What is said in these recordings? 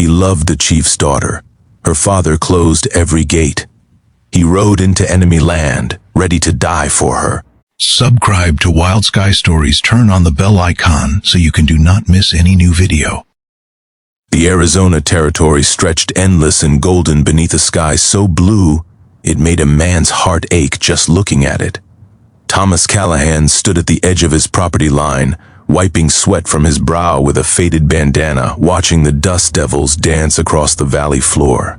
he loved the chief's daughter. Her father closed every gate. He rode into enemy land, ready to die for her. Subscribe to Wild Sky Stories. Turn on the bell icon so you can do not miss any new video. The Arizona territory stretched endless and golden beneath a sky so blue it made a man's heart ache just looking at it. Thomas Callahan stood at the edge of his property line, wiping sweat from his brow with a faded bandana, watching the dust devils dance across the valley floor.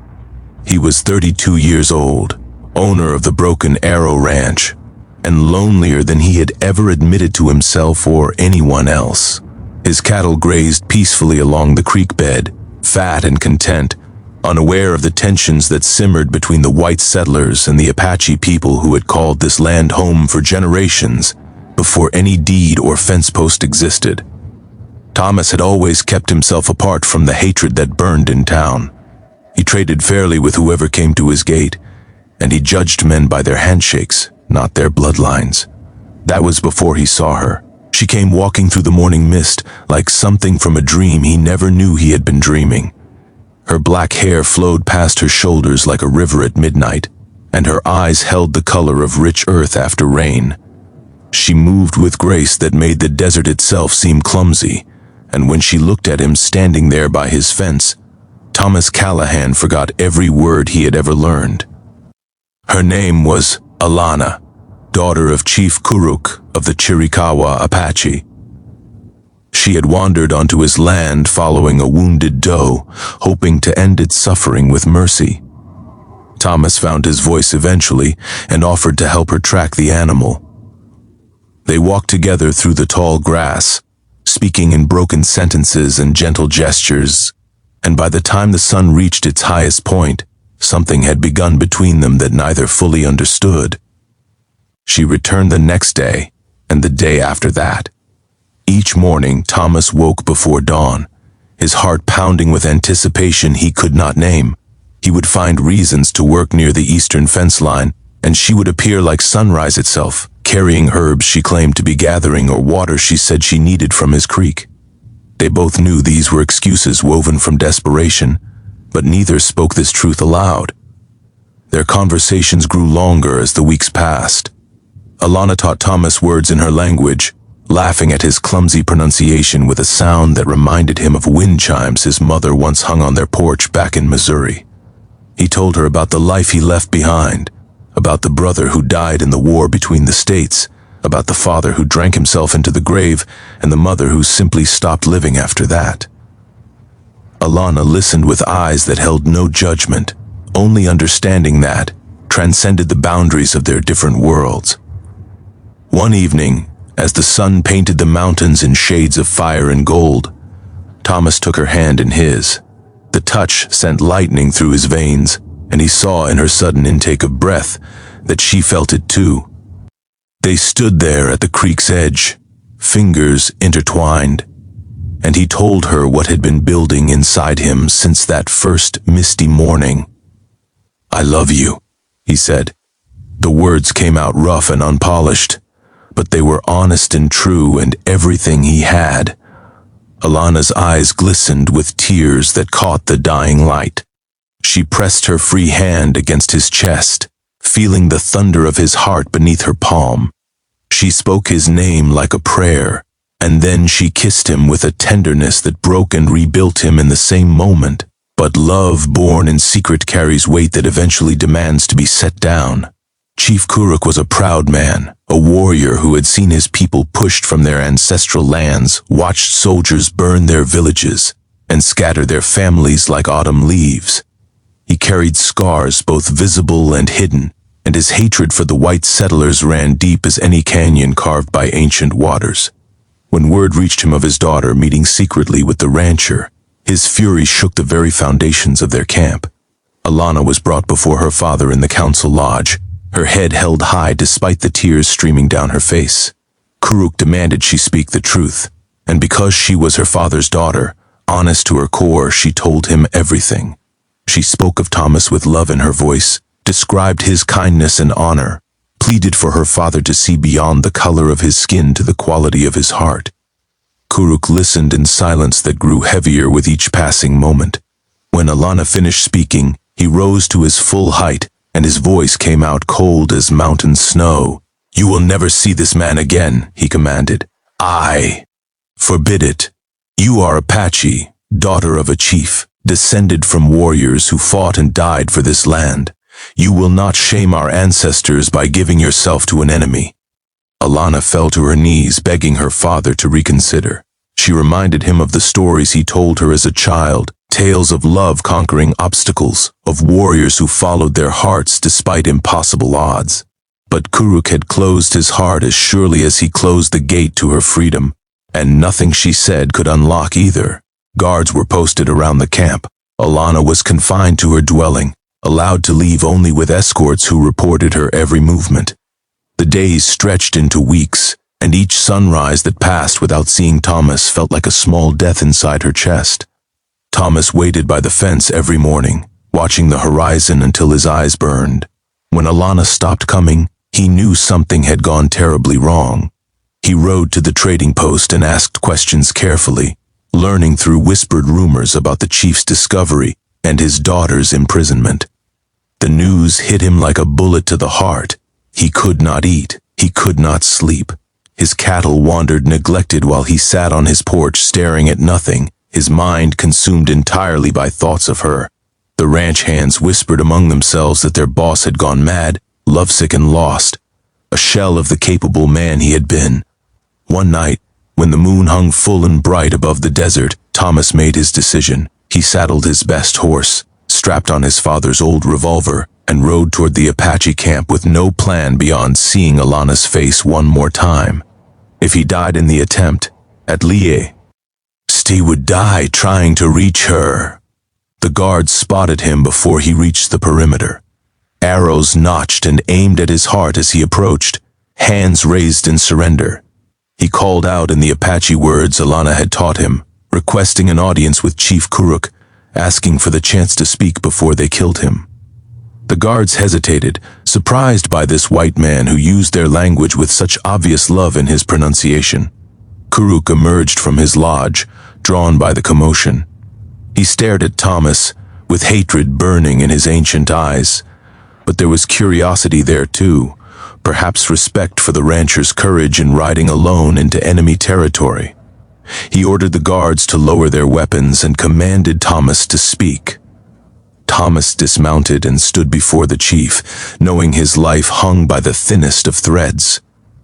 He was 32 years old, owner of the Broken Arrow Ranch, and lonelier than he had ever admitted to himself or anyone else. His cattle grazed peacefully along the creek bed, fat and content, unaware of the tensions that simmered between the white settlers and the Apache people who had called this land home for generations before any deed or fence post existed. Thomas had always kept himself apart from the hatred that burned in town. He traded fairly with whoever came to his gate, and he judged men by their handshakes, not their bloodlines. That was before he saw her. She came walking through the morning mist like something from a dream he never knew he had been dreaming. Her black hair flowed past her shoulders like a river at midnight, and her eyes held the color of rich earth after rain. She moved with grace that made the desert itself seem clumsy, and when she looked at him standing there by his fence, Thomas Callahan forgot every word he had ever learned. Her name was Alana, daughter of Chief Kuruk of the Chiricahua Apache. She had wandered onto his land following a wounded doe, hoping to end its suffering with mercy. Thomas found his voice eventually and offered to help her track the animal. They walked together through the tall grass, speaking in broken sentences and gentle gestures, and by the time the sun reached its highest point, something had begun between them that neither fully understood. She returned the next day, and the day after that. Each morning, Thomas woke before dawn, his heart pounding with anticipation he could not name. He would find reasons to work near the eastern fence line, and she would appear like sunrise itself, carrying herbs she claimed to be gathering or water she said she needed from his creek. They both knew these were excuses woven from desperation, but neither spoke this truth aloud. Their conversations grew longer as the weeks passed. Alana taught Thomas words in her language, laughing at his clumsy pronunciation with a sound that reminded him of wind chimes his mother once hung on their porch back in Missouri. He told her about the life he left behind, about the brother who died in the war between the states, about the father who drank himself into the grave, and the mother who simply stopped living after that. Alana listened with eyes that held no judgment, only understanding that transcended the boundaries of their different worlds. One evening, as the sun painted the mountains in shades of fire and gold, Thomas took her hand in his. The touch sent lightning through his veins, and he saw in her sudden intake of breath that she felt it too. They stood there at the creek's edge, fingers intertwined, and he told her what had been building inside him since that first misty morning. "I love you," he said. The words came out rough and unpolished, but they were honest and true and everything he had. Alana's eyes glistened with tears that caught the dying light. She pressed her free hand against his chest, feeling the thunder of his heart beneath her palm. She spoke his name like a prayer, and then she kissed him with a tenderness that broke and rebuilt him in the same moment. But love born in secret carries weight that eventually demands to be set down. Chief Kuruk was a proud man, a warrior who had seen his people pushed from their ancestral lands, watched soldiers burn their villages, and scatter their families like autumn leaves. He carried scars both visible and hidden, and his hatred for the white settlers ran deep as any canyon carved by ancient waters. When word reached him of his daughter meeting secretly with the rancher, his fury shook the very foundations of their camp. Alana was brought before her father in the council lodge, her head held high despite the tears streaming down her face. Kuruk demanded she speak the truth, and because she was her father's daughter, honest to her core, she told him everything. She spoke of Thomas with love in her voice, described his kindness and honor, pleaded for her father to see beyond the color of his skin to the quality of his heart. Kuruk listened in silence that grew heavier with each passing moment. When Alana finished speaking, he rose to his full height, and his voice came out cold as mountain snow. "You will never see this man again," he commanded. "I forbid it. You are Apache, daughter of a chief, descended from warriors who fought and died for this land. You will not shame our ancestors by giving yourself to an enemy." Alana fell to her knees, begging her father to reconsider. She reminded him of the stories he told her as a child, tales of love conquering obstacles, of warriors who followed their hearts despite impossible odds. But Kuruk had closed his heart as surely as he closed the gate to her freedom, and nothing she said could unlock either. Guards were posted around the camp. Alana was confined to her dwelling, allowed to leave only with escorts who reported her every movement. The days stretched into weeks, and each sunrise that passed without seeing Thomas felt like a small death inside her chest. Thomas waited by the fence every morning, watching the horizon until his eyes burned. When Alana stopped coming, he knew something had gone terribly wrong. He rode to the trading post and asked questions carefully, learning through whispered rumors about the chief's discovery and his daughter's imprisonment. The news hit him like a bullet to the heart. He could not eat. He could not sleep. His cattle wandered neglected while he sat on his porch staring at nothing, his mind consumed entirely by thoughts of her. The ranch hands whispered among themselves that their boss had gone mad, lovesick and lost, a shell of the capable man he had been. One night, when the moon hung full and bright above the desert, Thomas made his decision. He saddled his best horse, strapped on his father's old revolver, and rode toward the Apache camp with no plan beyond seeing Alana's face one more time. If he died in the attempt, at least he would die trying to reach her. The guards spotted him before he reached the perimeter. Arrows notched and aimed at his heart as he approached, hands raised in surrender. He called out in the Apache words Alana had taught him, requesting an audience with Chief Kuruk, asking for the chance to speak before they killed him. The guards hesitated, surprised by this white man who used their language with such obvious love in his pronunciation. Kuruk emerged from his lodge, drawn by the commotion. He stared at Thomas, with hatred burning in his ancient eyes. But there was curiosity there too, perhaps respect for the rancher's courage in riding alone into enemy territory. He ordered the guards to lower their weapons and commanded Thomas to speak. Thomas dismounted and stood before the chief, knowing his life hung by the thinnest of threads.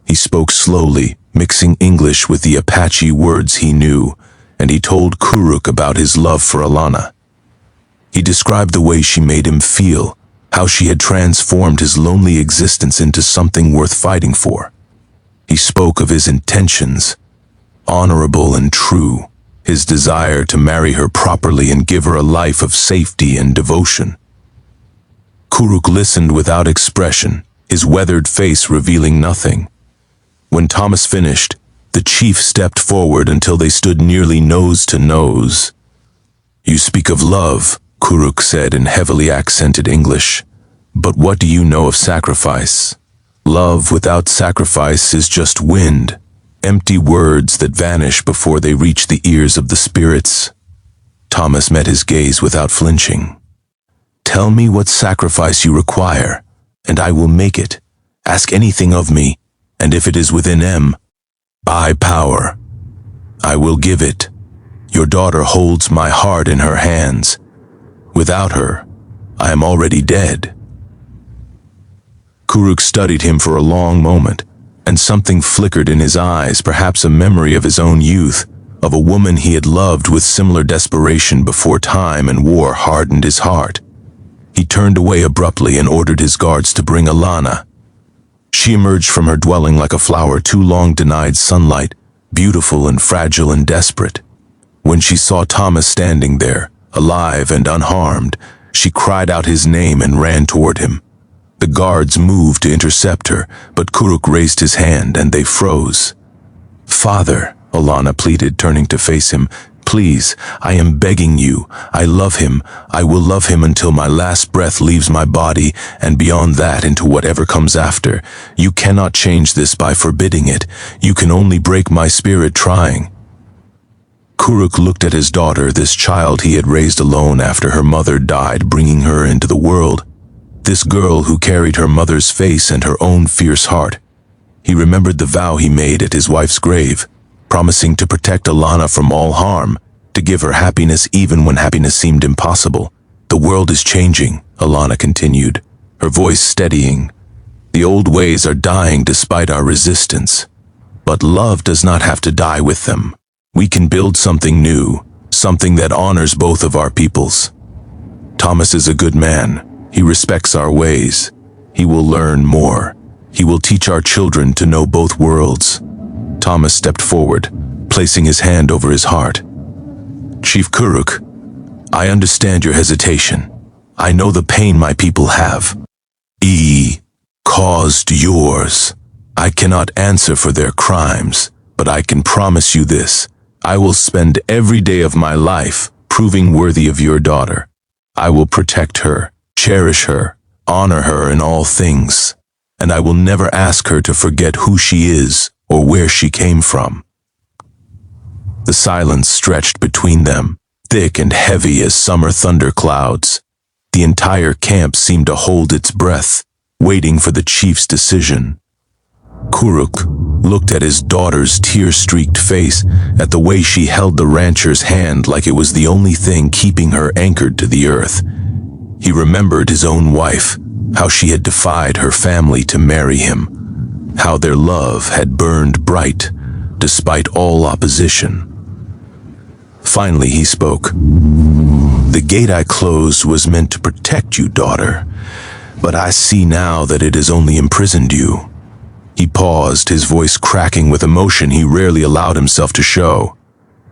He spoke slowly, mixing English with the Apache words he knew, and he told Kuruk about his love for Alana. He described the way she made him feel, how she had transformed his lonely existence into something worth fighting for. He spoke of his intentions, honorable and true, his desire to marry her properly and give her a life of safety and devotion. Kuruk listened without expression, his weathered face revealing nothing. When Thomas finished, the chief stepped forward until they stood nearly nose to nose. "You speak of love," Kuruk said in heavily accented English. "But what do you know of sacrifice? Love without sacrifice is just wind, empty words that vanish before they reach the ears of the spirits." Thomas met his gaze without flinching. "Tell me what sacrifice you require, and I will make it. Ask anything of me, and if it is within my power, I will give it. Your daughter holds my heart in her hands. Without her, I am already dead." Kuruk studied him for a long moment, and something flickered in his eyes, perhaps a memory of his own youth, of a woman he had loved with similar desperation before time and war hardened his heart. He turned away abruptly and ordered his guards to bring Alana. She emerged from her dwelling like a flower too long denied sunlight, beautiful and fragile and desperate. When she saw Thomas standing there, alive and unharmed, she cried out his name and ran toward him. The guards moved to intercept her, but Kuruk raised his hand and they froze. "Father," Alana pleaded, turning to face him, "please, I am begging you. I love him. I will love him until my last breath leaves my body, and beyond that into whatever comes after. You cannot change this by forbidding it. You can only break my spirit trying." Kuruk looked at his daughter, this child he had raised alone after her mother died, bringing her into the world. This girl who carried her mother's face and her own fierce heart. He remembered the vow he made at his wife's grave, promising to protect Alana from all harm, to give her happiness even when happiness seemed impossible. The world is changing, Alana continued, her voice steadying. The old ways are dying despite our resistance. But love does not have to die with them. We can build something new, something that honors both of our peoples. Thomas is a good man. He respects our ways. He will learn more. He will teach our children to know both worlds. Thomas stepped forward, placing his hand over his heart. Chief Kuruk, I understand your hesitation. I know the pain my people have. Caused yours. I cannot answer for their crimes, but I can promise you this. I will spend every day of my life proving worthy of your daughter. I will protect her, cherish her, honor her in all things, and I will never ask her to forget who she is or where she came from. The silence stretched between them, thick and heavy as summer thunderclouds. The entire camp seemed to hold its breath, waiting for the chief's decision. Kuruk looked at his daughter's tear-streaked face, at the way she held the rancher's hand like it was the only thing keeping her anchored to the earth. He remembered his own wife, how she had defied her family to marry him, how their love had burned bright despite all opposition. Finally he spoke. The gate I closed was meant to protect you, daughter, but I see now that it has only imprisoned you. He paused, his voice cracking with emotion he rarely allowed himself to show.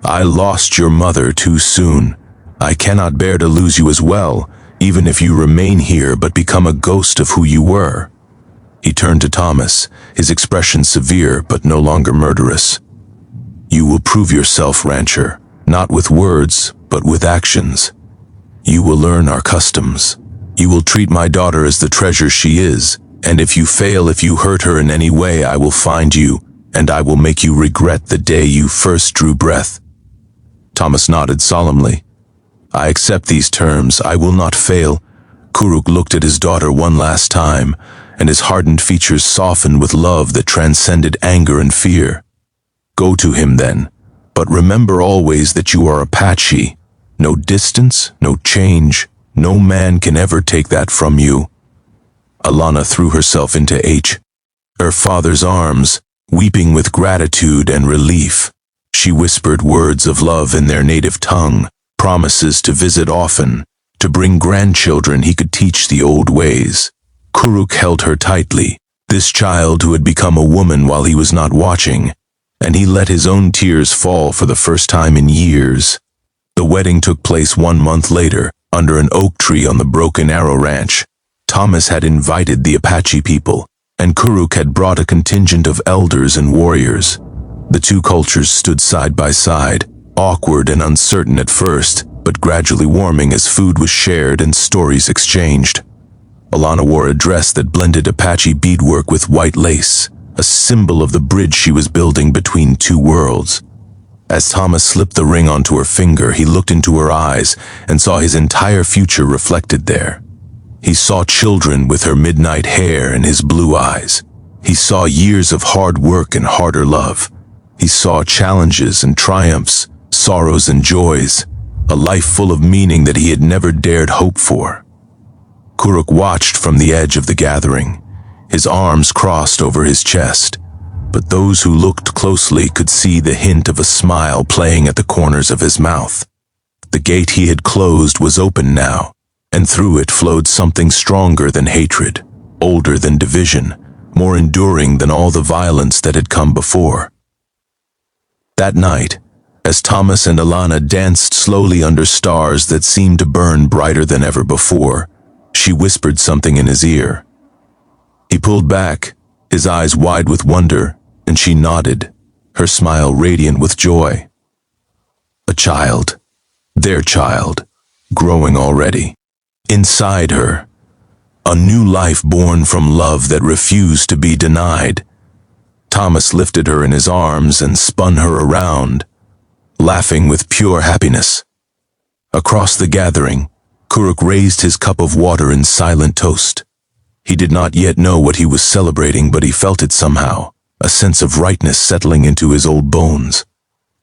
I lost your mother too soon. I cannot bear to lose you as well, even if you remain here but become a ghost of who you were. He turned to Thomas, his expression severe but no longer murderous. You will prove yourself, rancher, not with words, but with actions. You will learn our customs. You will treat my daughter as the treasure she is, and if you fail, if you hurt her in any way, I will find you, and I will make you regret the day you first drew breath. Thomas nodded solemnly. I accept these terms. I will not fail. Kuruk looked at his daughter one last time, and his hardened features softened with love that transcended anger and fear. Go to him then, but remember always that you are Apache. No distance, no change. No man can ever take that from you. Alana threw herself into her father's arms, weeping with gratitude and relief. She whispered words of love in their native tongue, promises to visit often, to bring grandchildren he could teach the old ways. Kuruk held her tightly, this child who had become a woman while he was not watching, and he let his own tears fall for the first time in years. The wedding took place 1 month later, under an oak tree on the Broken Arrow Ranch. Thomas had invited the Apache people, and Kuruk had brought a contingent of elders and warriors. The two cultures stood side by side, awkward and uncertain at first, but gradually warming as food was shared and stories exchanged. Alana wore a dress that blended Apache beadwork with white lace, a symbol of the bridge she was building between two worlds. As Thomas slipped the ring onto her finger, he looked into her eyes and saw his entire future reflected there. He saw children with her midnight hair and his blue eyes. He saw years of hard work and harder love. He saw challenges and triumphs, sorrows and joys, a life full of meaning that he had never dared hope for. Kuruk watched from the edge of the gathering, his arms crossed over his chest, but those who looked closely could see the hint of a smile playing at the corners of his mouth. The gate he had closed was open now, and through it flowed something stronger than hatred, older than division, more enduring than all the violence that had come before. That night, as Thomas and Alana danced slowly under stars that seemed to burn brighter than ever before, she whispered something in his ear. He pulled back, his eyes wide with wonder, and she nodded, her smile radiant with joy. A child, their child, growing already. Inside her, a new life born from love that refused to be denied. Thomas lifted her in his arms and spun her around. laughing with pure happiness. Across the gathering, Kuruk raised his cup of water in silent toast. He did not yet know what he was celebrating, but he felt it somehow, a sense of rightness settling into his old bones.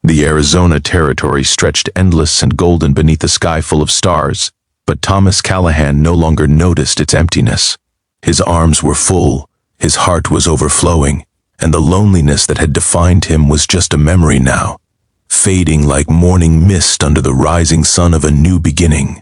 The Arizona territory stretched endless and golden beneath a sky full of stars, but Thomas Callahan no longer noticed its emptiness. His arms were full, his heart was overflowing, and the loneliness that had defined him was just a memory now, fading like morning mist under the rising sun of a new beginning.